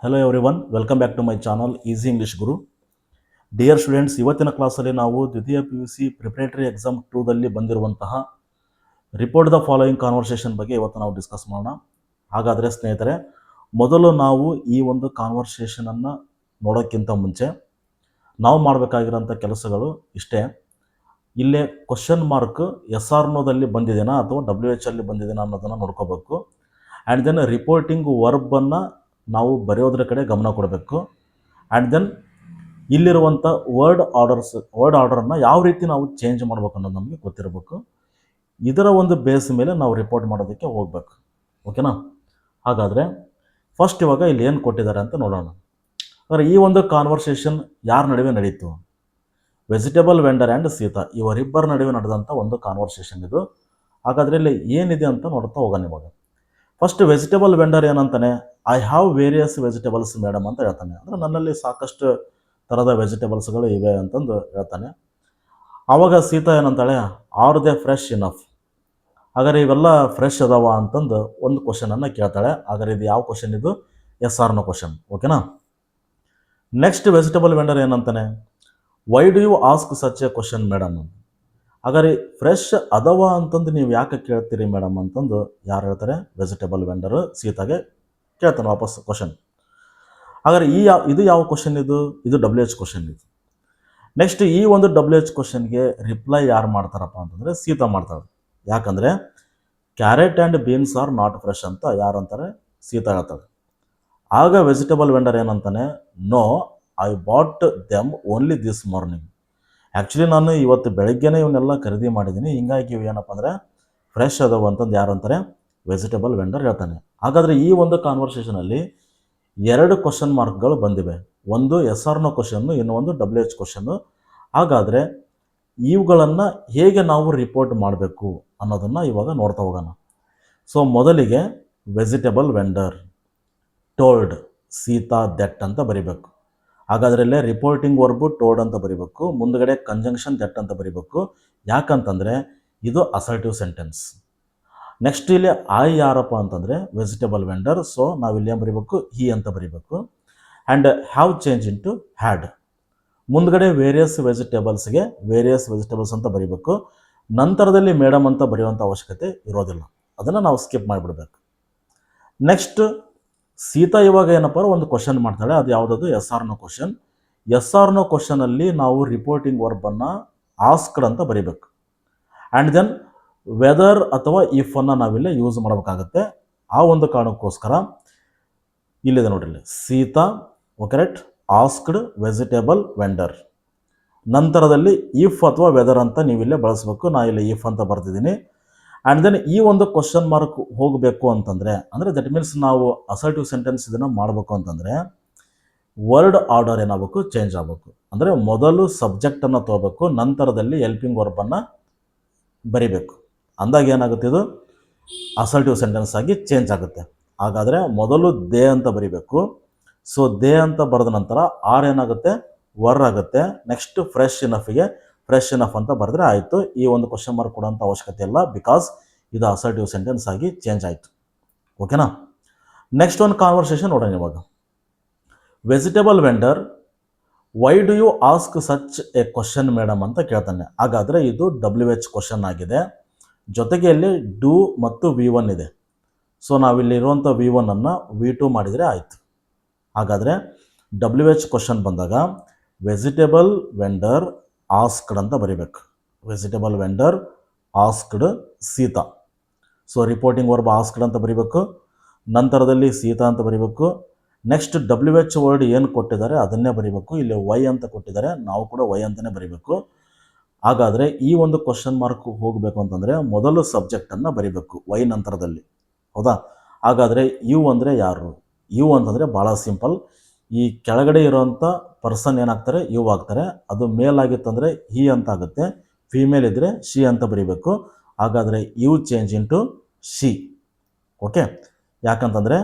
Hello everyone, welcome back to my channel Easy English Guru. Dear students, ಇವತ್ತಿನ ಕ್ಲಾಸಲ್ಲಿ ನಾವು ದ್ವಿತೀಯ PUC ಪ್ರಿಪರೇಟರಿ ಎಕ್ಸಾಮ್ 2ದಲ್ಲಿ ಬಂದಿರುವಂತಹ ರಿಪೋರ್ಟ್ ದ ಫಾಲೋಯಿಂಗ್ ಕಾನ್ವರ್ಸೇಷನ್ ಬಗ್ಗೆ ಇವತ್ತು ನಾವು ಡಿಸ್ಕಸ್ ಮಾಡೋಣ. ಹಾಗಾದರೆ ಸ್ನೇಹಿತರೆ, ಮೊದಲು ನಾವು ಈ ಒಂದು ಕಾನ್ವರ್ಸೇಷನನ್ನು ನೋಡೋಕ್ಕಿಂತ ಮುಂಚೆ ನಾವು ಮಾಡಬೇಕಾಗಿರೋಂಥ ಕೆಲಸಗಳು ಇಷ್ಟೇ. ಇಲ್ಲೇ ಕ್ವಶನ್ ಮಾರ್ಕ್ ಎಸ್ ಆರ್ ನೋದಲ್ಲಿ ಬಂದಿದೆನಾ ಅಥವಾ WH ಅಲ್ಲಿ ಬಂದಿದೆನಾ ಅನ್ನೋದನ್ನು ನೋಡ್ಕೋಬೇಕು. ಆ್ಯಂಡ್ ದೆನ್ ರಿಪೋರ್ಟಿಂಗ್ ವರ್ಬನ್ನು ನಾವು ಬರೆಯೋದ್ರ ಕಡೆ ಗಮನ ಕೊಡಬೇಕು. ಆ್ಯಂಡ್ ದೆನ್ ಇಲ್ಲಿರುವಂಥ ವರ್ಡ್ ಆರ್ಡರನ್ನು ಯಾವ ರೀತಿ ನಾವು ಚೇಂಜ್ ಮಾಡ್ಬೇಕು ಅನ್ನೋದು ನಮಗೆ ಗೊತ್ತಿರಬೇಕು. ಇದರ ಒಂದು ಬೇಸ್ ಮೇಲೆ ನಾವು ರಿಪೋರ್ಟ್ ಮಾಡೋದಕ್ಕೆ ಹೋಗ್ಬೇಕು. ಓಕೆನಾ? ಹಾಗಾದರೆ ಫಸ್ಟ್ ಇವಾಗ ಇಲ್ಲಿ ಏನು ಕೊಟ್ಟಿದ್ದಾರೆ ಅಂತ ನೋಡೋಣ. ಅಂದರೆ ಈ ಒಂದು ಕಾನ್ವರ್ಸೇಷನ್ ಯಾರ ನಡುವೆ ನಡೀತು? ವೆಜಿಟೇಬಲ್ ವೆಂಡರ್ ಆ್ಯಂಡ್ ಸೀತಾ ಇವರಿಬ್ಬರ ನಡುವೆ ನಡೆದಂಥ ಒಂದು ಕಾನ್ವರ್ಸೇಷನ್ ಇದು. ಹಾಗಾದರೆ ಇಲ್ಲಿ ಏನಿದೆ ಅಂತ ನೋಡ್ತಾ ಹೋಗೋಣ ಇವಾಗ. ಫಸ್ಟ್ ವೆಜಿಟೇಬಲ್ ವೆಂಡರ್ ಏನಂತಾನೆ, I have various vegetables madam ಅಂತ ಹೇಳ್ತಾನೆ. ಅಂದರೆ ನನ್ನಲ್ಲಿ ಸಾಕಷ್ಟು ಥರದ ವೆಜಿಟೇಬಲ್ಸ್ಗಳು ಇವೆ ಅಂತಂದು ಹೇಳ್ತಾನೆ. ಆವಾಗ ಸೀತಾ ಏನಂತಾಳೆ, ಆರ್ ದೇ ಫ್ರೆಶ್ ಇನಫ್? ಹಾಗಾದ್ರೆ ಇವೆಲ್ಲ ಫ್ರೆಶ್ ಅದಾವ ಅಂತಂದು ಒಂದು ಕ್ವಶನನ್ನು ಕೇಳ್ತಾಳೆ. ಹಾಗಾದ್ರೆ ಇದು ಯಾವ ಕ್ವಶನ್? ಇದು ಎಸ್ ಆರ್ನ ಕ್ವಶನ್. ಓಕೆನಾ? ನೆಕ್ಸ್ಟ್ ವೆಜಿಟೇಬಲ್ ವೆಂಡರ್ ಏನಂತಾನೆ, why do you ask such a question madam? ಹಾಗಾದ್ರೆ ಫ್ರೆಶ್ ಅದಾವ ಅಂತಂದು ನೀವು ಯಾಕೆ ಕೇಳ್ತೀರಿ ಮೇಡಮ್ ಅಂತಂದು ಯಾರು ಹೇಳ್ತಾರೆ? ವೆಜಿಟೇಬಲ್ ವೆಂಡರ್ ಸೀತಾಗೆ ಕೇಳ್ತಾನೆ ವಾಪಸ್ ಕ್ವಶನ್. ಹಾಗಾದ್ರೆ ಇದು ಯಾವ ಕ್ವಶನ್? ಇದು WH ಕ್ವಶನ್ ಇದು. ನೆಕ್ಸ್ಟ್ ಈ ಒಂದು WH ಕ್ವಶನ್ಗೆ ರಿಪ್ಲೈ ಯಾರು ಮಾಡ್ತಾರಪ್ಪ ಅಂತಂದರೆ ಸೀತಾ ಮಾಡ್ತಾಳೆ. ಯಾಕಂದರೆ carrot and beans are not fresh ಅಂತ ಯಾರು ಅಂತಾರೆ? ಸೀತಾ ಹೇಳ್ತಾಳೆ. ಆಗ ವೆಜಿಟೇಬಲ್ ವೆಂಡರ್ ಏನಂತಾನೆ, no, I bought them only this morning. Actually ನಾನು ಇವತ್ತು ಬೆಳಗ್ಗೆನೇ ಇವನ್ನೆಲ್ಲ ಖರೀದಿ ಮಾಡಿದ್ದೀನಿ, ಹಿಂಗಾಗಿ ಇವು ಏನಪ್ಪ ಅಂದರೆ ಫ್ರೆಶ್ ಅದಾವ ಅಂತಂದು ಯಾರು ಅಂತಾರೆ? ವೆಜಿಟೇಬಲ್ ವೆಂಡರ್ ಹೇಳ್ತಾನೆ. ಹಾಗಾದರೆ ಈ ಒಂದು ಕಾನ್ವರ್ಸೇಷನಲ್ಲಿ ಎರಡು ಕ್ವಶನ್ ಮಾರ್ಕ್ಗಳು ಬಂದಿವೆ. ಒಂದು ಎಸ್ ಆರ್ನ ಕ್ವಶನ್ನು, ಇನ್ನೊಂದು WH ಕ್ವಶನ್ನು. ಹಾಗಾದರೆ ಇವುಗಳನ್ನು ಹೇಗೆ ನಾವು ರಿಪೋರ್ಟ್ ಮಾಡಬೇಕು ಅನ್ನೋದನ್ನು ಇವಾಗ ನೋಡ್ತಾ ಹೋಗೋಣ. ಸೊ ಮೊದಲಿಗೆ vegetable vendor told Sita that ಅಂತ ಬರಿಬೇಕು. ಹಾಗಾದ್ರಲ್ಲೇ ರಿಪೋರ್ಟಿಂಗ್ ವರ್ಬು ಟೋಲ್ಡ್ ಅಂತ ಬರಿಬೇಕು, ಮುಂದ್ಗಡೆ ಕಂಜಂಕ್ಷನ್ ದಟ್ ಅಂತ ಬರಿಬೇಕು. ಯಾಕಂತಂದರೆ ಇದು ಅಸರ್ಟಿವ್ ಸೆಂಟೆನ್ಸ್. ನೆಕ್ಸ್ಟ್ ಇಲ್ಲಿ ಐ ಯಾರಪ್ಪ ಅಂತಂದರೆ ವೆಜಿಟೇಬಲ್ ವೆಂಡರ್. ಸೊ ನಾವಿಲ್ಲಿ ಏನು ಬರಿಬೇಕು? ಹಿ ಅಂತ ಬರಿಬೇಕು. And have change into had. ಮುಂದ್ಗಡೆ ವೇರಿಯಸ್ ವೆಜಿಟೇಬಲ್ಸ್ಗೆ ವೇರಿಯಸ್ ವೆಜಿಟೇಬಲ್ಸ್ ಅಂತ ಬರಿಬೇಕು. ನಂತರದಲ್ಲಿ ಮೇಡಮ್ ಅಂತ ಬರೆಯುವಂಥ ಅವಶ್ಯಕತೆ ಇರೋದಿಲ್ಲ, ಅದನ್ನು ನಾವು ಸ್ಕಿಪ್ ಮಾಡಿಬಿಡ್ಬೇಕು. ನೆಕ್ಸ್ಟ್ ಸೀತಾ ಇವಾಗ ಏನಪ್ಪ ಒಂದು ಕ್ವಶನ್ ಮಾಡ್ತಾಳೆ. ಅದು ಯಾವುದದು? ಎಸ್ ಆರ್ನ ಕ್ವಶನ್. ಎಸ್ ಆರ್ನ ಕ್ವಶನಲ್ಲಿ ನಾವು ರಿಪೋರ್ಟಿಂಗ್ ವರ್ಬನ್ನು ಆಸ್ಕ್ಡ್ ಅಂತ ಬರಿಬೇಕು. ಆ್ಯಂಡ್ ದೆನ್ ವೆದರ್ ಅಥವಾ ಇಫ್ ಅನ್ನು ನಾವಿಲ್ಲಿ ಯೂಸ್ ಮಾಡಬೇಕಾಗುತ್ತೆ. ಆ ಒಂದು ಕಾರಣಕ್ಕೋಸ್ಕರ ಇಲ್ಲಿದೆ ನೋಡ್ರಿ, Sita correct asked vegetable vendor. ನಂತರದಲ್ಲಿ ಇಫ್ ಅಥವಾ ವೆದರ್ ಅಂತ ನೀವಿಲ್ಲೇ ಬಳಸಬೇಕು. ನಾ ಇಲ್ಲಿ ಇಫ್ ಅಂತ ಬರ್ತಿದ್ದೀನಿ. ಆ್ಯಂಡ್ ದೆನ್ ಈ ಒಂದು ಕ್ವಶನ್ ಮಾರ್ಕ್ ಹೋಗಬೇಕು ಅಂತಂದರೆ, ಅಂದರೆ ದಟ್ ಮೀನ್ಸ್ ನಾವು ಅಸರ್ಟಿವ್ ಸೆಂಟೆನ್ಸ್ ಇದನ್ನು ಮಾಡಬೇಕು ಅಂತಂದರೆ ವರ್ಡ್ ಆರ್ಡರ್ ಏನಾಗಬೇಕು? ಚೇಂಜ್ ಆಗಬೇಕು. ಅಂದರೆ ಮೊದಲು ಸಬ್ಜೆಕ್ಟನ್ನು ತೊಗೋಬೇಕು, ನಂತರದಲ್ಲಿ ಹೆಲ್ಪಿಂಗ್ ವರ್ಬನ್ನು ಬರಿಬೇಕು. ಅಂದಾಗ ಏನಾಗುತ್ತೆ? ಇದು ಅಸರ್ಟಿವ್ ಸೆಂಟೆನ್ಸ್ ಆಗಿ ಚೇಂಜ್ ಆಗುತ್ತೆ. ಹಾಗಾದರೆ ಮೊದಲು ದೇ ಅಂತ ಬರಿಬೇಕು. ಸೊ ದೇ ಅಂತ ಬರೆದ ನಂತರ ಆರ್ ಏನಾಗುತ್ತೆ? ವರ್ ಆಗುತ್ತೆ. ನೆಕ್ಸ್ಟ್ ಫ್ರೆಶ್ ಇನಫ್ಗೆ ಫ್ರೆಶ್ ಇನಫ್ ಅಂತ ಬರೆದ್ರೆ ಆಯಿತು. ಈ ಒಂದು ಕ್ವಶನ್ ಮಾರ್ಕ್ ಕೊಡೋಂಥ ಅವಶ್ಯಕತೆ ಇಲ್ಲ, ಬಿಕಾಸ್ ಇದು ಅಸರ್ಟಿವ್ ಸೆಂಟೆನ್ಸ್ ಆಗಿ ಚೇಂಜ್ ಆಯಿತು. ಓಕೆನಾ? ನೆಕ್ಸ್ಟ್ ಒಂದು ಕಾನ್ವರ್ಸೇಷನ್ ನೋಡೋಣ ಇವಾಗ. Vegetable vendor, why do you ask such a question madam ಅಂತ ಕೇಳ್ತಾನೆ. ಹಾಗಾದರೆ ಇದು WH ಕ್ವಶನ್ ಆಗಿದೆ. ಜೊತೆಗೆ ಇಲ್ಲಿ ಡೂ ಮತ್ತು V1 ಇದೆ. ಸೊ ನಾವಿಲ್ಲಿರುವಂಥ V1 ಅನ್ನು V2 ಮಾಡಿದರೆ ಆಯಿತು. ಹಾಗಾದರೆ WH ಕ್ವಶನ್ ಬಂದಾಗ ವೆಜಿಟೇಬಲ್ ವೆಂಡರ್ ಆಸ್ಕ್ಡ್ ಅಂತ ಬರಿಬೇಕು. Vegetable vendor asked Sita. So reporting verb asked ಅಂತ ಬರಿಬೇಕು. ನಂತರದಲ್ಲಿ ಸೀತಾ ಅಂತ ಬರಿಬೇಕು. ನೆಕ್ಸ್ಟ್ WH ವರ್ಡ್ ಏನು ಕೊಟ್ಟಿದ್ದಾರೆ ಅದನ್ನೇ ಬರಿಬೇಕು. ಇಲ್ಲಿ ವೈ ಅಂತ ಕೊಟ್ಟಿದ್ದಾರೆ, ನಾವು ಕೂಡ ವೈ ಅಂತಲೇ ಬರಿಬೇಕು. ಹಾಗಾದರೆ ಈ ಒಂದು ಕ್ವಶನ್ ಮಾರ್ಕ್ ಹೋಗಬೇಕು ಅಂತಂದರೆ ಮೊದಲು ಸಬ್ಜೆಕ್ಟನ್ನು ಬರಿಬೇಕು ವೈ ನಂತರದಲ್ಲಿ. ಹೌದಾ? ಹಾಗಾದರೆ ಯು ಅಂದರೆ ಯಾರು? ಯು ಅಂತಂದರೆ ಭಾಳ ಸಿಂಪಲ್. ಈ ಕೆಳಗಡೆ ಇರೋವಂಥ ಪರ್ಸನ್ ಏನಾಗ್ತಾರೆ? ಯು ಆಗ್ತಾರೆ. ಅದು ಮೇಲ್ ಆಗಿತ್ತಂದರೆ ಹಿ ಅಂತ ಆಗುತ್ತೆ, ಫೀಮೇಲ್ ಇದ್ದರೆ ಶಿ ಅಂತ ಬರಿಬೇಕು. ಹಾಗಾದರೆ you change into she. Okay? ಯಾಕಂತಂದರೆ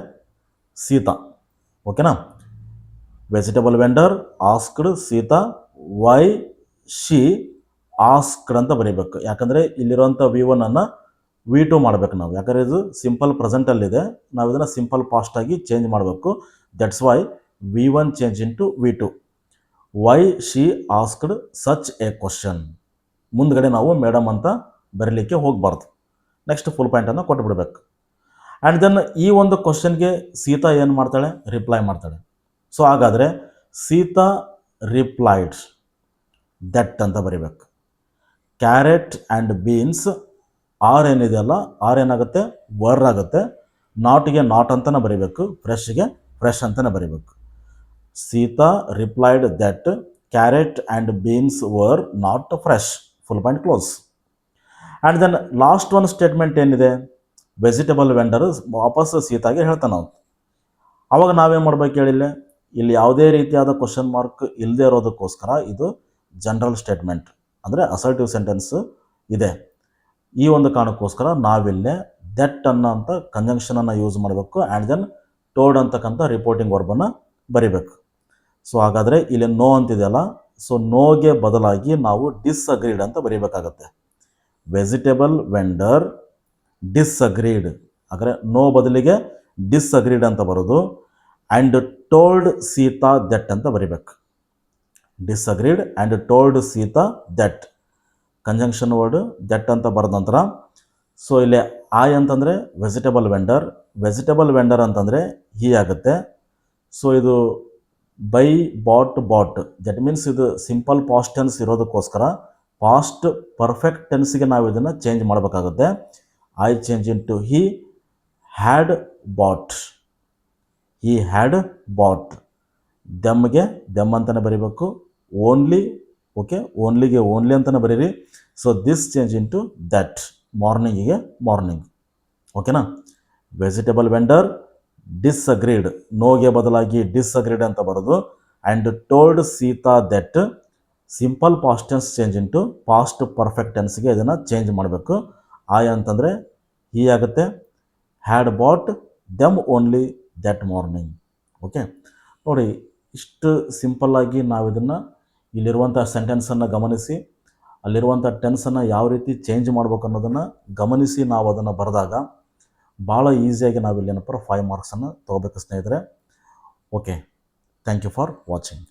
ಸೀತಾ. ಓಕೆನಾ? Vegetable vendor asked Sita, why she asked ಅಂತ ಬರೀಬೇಕು. ಯಾಕಂದರೆ ಇಲ್ಲಿರುವಂಥ V1 ಅನ್ನು V2 ಮಾಡಬೇಕು ನಾವು. ಯಾಕಂದರೆ ಇದು ಸಿಂಪಲ್ ಪ್ರೆಸೆಂಟಲ್ಲಿದೆ, ನಾವು ಇದನ್ನು ಸಿಂಪಲ್ ಪಾಸ್ಟಾಗಿ ಚೇಂಜ್ ಮಾಡಬೇಕು. That's why V1 change into V2. Y she asked such a question. ಮುಂದ್ಗಡೆ ನಾವು ಮೇಡಮ್ ಅಂತ ಬರೀಲಿಕ್ಕೆ ಹೋಗಬಾರ್ದು. ನೆಕ್ಸ್ಟ್ ಫುಲ್ ಪಾಯಿಂಟನ್ನು ಕೊಟ್ಟು ಬಿಡಬೇಕು. ಆ್ಯಂಡ್ ದೆನ್ ಈ ಒಂದು ಕ್ವಶನ್ಗೆ ಸೀತಾ ಏನು ಮಾಡ್ತಾಳೆ, ರಿಪ್ಲೈ ಮಾಡ್ತಾಳೆ. ಸೊ ಹಾಗಾದರೆ ಸೀತಾ ರಿಪ್ಲೈಡ್ ದಟ್ ಅಂತ ಬರೀಬೇಕು. ಕ್ಯಾರೆಟ್ ಆ್ಯಂಡ್ ಬೀನ್ಸ್ ಆರ್ ಏನಿದೆಯಲ್ಲ, ಆರ್ ಏನಾಗುತ್ತೆ, ವರ್ ಆಗುತ್ತೆ. ನಾಟ್ಗೆ ನಾಟ್ ಅಂತಲೇ ಬರೀಬೇಕು, ಫ್ರೆಶ್ಗೆ ಫ್ರೆಶ್ ಅಂತಲೇ ಬರೀಬೇಕು. Sita replied that carrot and beans were not fresh. Full point close. And then last one statement ಏನಿದೆ, ವೆಜಿಟೇಬಲ್ ವೆಂಡರ್ ವಾಪಸ್ ಸೀತಾಗೆ ಹೇಳ್ತಾನೆ ನಾವು. ಆವಾಗ ನಾವೇನು ಮಾಡ್ಬೇಕು ಹೇಳಿಲ್ಲ, ಇಲ್ಲಿ ಯಾವುದೇ ರೀತಿಯಾದ ಕ್ವಶನ್ ಮಾರ್ಕ್ ಇಲ್ಲದೆ ಇರೋದಕ್ಕೋಸ್ಕರ ಇದು ಜನರಲ್ ಸ್ಟೇಟ್ಮೆಂಟ್, ಅಂದರೆ ಅಸರ್ಟಿವ್ ಸೆಂಟೆನ್ಸ್ ಇದೆ. ಈ ಒಂದು ಕಾರಣಕ್ಕೋಸ್ಕರ ನಾವಿಲ್ಲೇ ದಟ್ ಅನ್ನೋಂಥ ಕಂಜಂಕ್ಷನನ್ನು ಯೂಸ್ ಮಾಡಬೇಕು. ಆ್ಯಂಡ್ ದೆನ್ ಟೋಲ್ಡ್ ಅಂತಕ್ಕಂಥ ರಿಪೋರ್ಟಿಂಗ್ ವರ್ಬನ್ನು ಬರಿಬೇಕು. ಸೊ ಹಾಗಾದರೆ ಇಲ್ಲಿ ನೋ ಅಂತಿದೆಯಲ್ಲ, ಸೊ ನೋಗೆ ಬದಲಾಗಿ ನಾವು ಡಿಸ್ಅಗ್ರೀಡ್ ಅಂತ ಬರೀಬೇಕಾಗತ್ತೆ. ವೆಜಿಟೇಬಲ್ ವೆಂಡರ್ ಡಿಸ್ಅಗ್ರೀಡ್, ಅಂದರೆ ನೋ ಬದಲಿಗೆ ಡಿಸ್ಅಗ್ರೀಡ್ ಅಂತ ಬರೋದು. ಆ್ಯಂಡ್ ಟೋಲ್ಡ್ ಸೀತಾ ದಟ್ ಅಂತ ಬರಿಬೇಕು. ಡಿಸ್ಅಗ್ರೀಡ್ and told Sita that, conjunction word that ಅಂತ ಬರೆದ ನಂತರ, ಸೊ ಇಲ್ಲಿ ಐ ಅಂತಂದರೆ ವೆಜಿಟೇಬಲ್ ವೆಂಡರ್, ವೆಜಿಟೇಬಲ್ ವೆಂಡರ್ ಅಂತಂದರೆ ಹೀ ಆಗುತ್ತೆ. ಸೊ ಇದು ಬೈ ಬಾಟ್ ದಟ್ ಮೀನ್ಸ್ ಇದು ಸಿಂಪಲ್ ಪಾಸ್ಟ್ ಟೆನ್ಸ್ ಇರೋದಕ್ಕೋಸ್ಕರ ಪಾಸ್ಟ್ ಪರ್ಫೆಕ್ಟ್ ಟೆನ್ಸ್ಗೆ ನಾವು ಇದನ್ನು ಚೇಂಜ್ ಮಾಡಬೇಕಾಗುತ್ತೆ. I change into he had bought. He had bought. ದೆಮ್ಗೆ ದೆಮ್ ಅಂತಲೇ ಬರೀಬೇಕು. ಓನ್ಲಿ, ಓಕೆ, ಓನ್ಲಿಗೆ ಓನ್ಲಿ ಅಂತಲೇ ಬರೀರಿ. So this change into that. ಮಾರ್ನಿಂಗಿಗೆ ಮಾರ್ನಿಂಗ್. ಓಕೆನಾ. ವೆಜಿಟೇಬಲ್ ವೆಂಡರ್ ಡಿಸ್ಅಗ್ರೀಡ್, ನೋಗೆ ಬದಲಾಗಿ ಡಿಸ್ಅಗ್ರೀಡ್ ಅಂತ ಬರೋದು. And told Sita that, simple past tense change into past perfect ಟೆನ್ಸ್ಗೆ ಇದನ್ನು ಚೇಂಜ್ ಮಾಡಬೇಕು. ಐ ಅಂತಂದರೆ ಹೀ ಆಗುತ್ತೆ. Had bought them only that morning. Okay, ನೋಡಿ ಇಷ್ಟು ಸಿಂಪಲ್ಲಾಗಿ ನಾವು ಇದನ್ನು ಇಲ್ಲಿರುವಂಥ ಸೆಂಟೆನ್ಸನ್ನು ಗಮನಿಸಿ, ಅಲ್ಲಿರುವಂಥ ಟೆನ್ಸನ್ನು ಯಾವ ರೀತಿ ಚೇಂಜ್ ಮಾಡ್ಬೇಕು ಅನ್ನೋದನ್ನು ಗಮನಿಸಿ ನಾವು ಅದನ್ನು ಬರೆದಾಗ ಭಾಳ ಈಸಿಯಾಗಿ ನಾವು ಇಲ್ಲೇನಪ್ಪ 5 ಮಾರ್ಕ್ಸನ್ನು ತೊಗೋಬೇಕು ಸ್ನೇಹಿತರೆ. Okay, thank you for watching.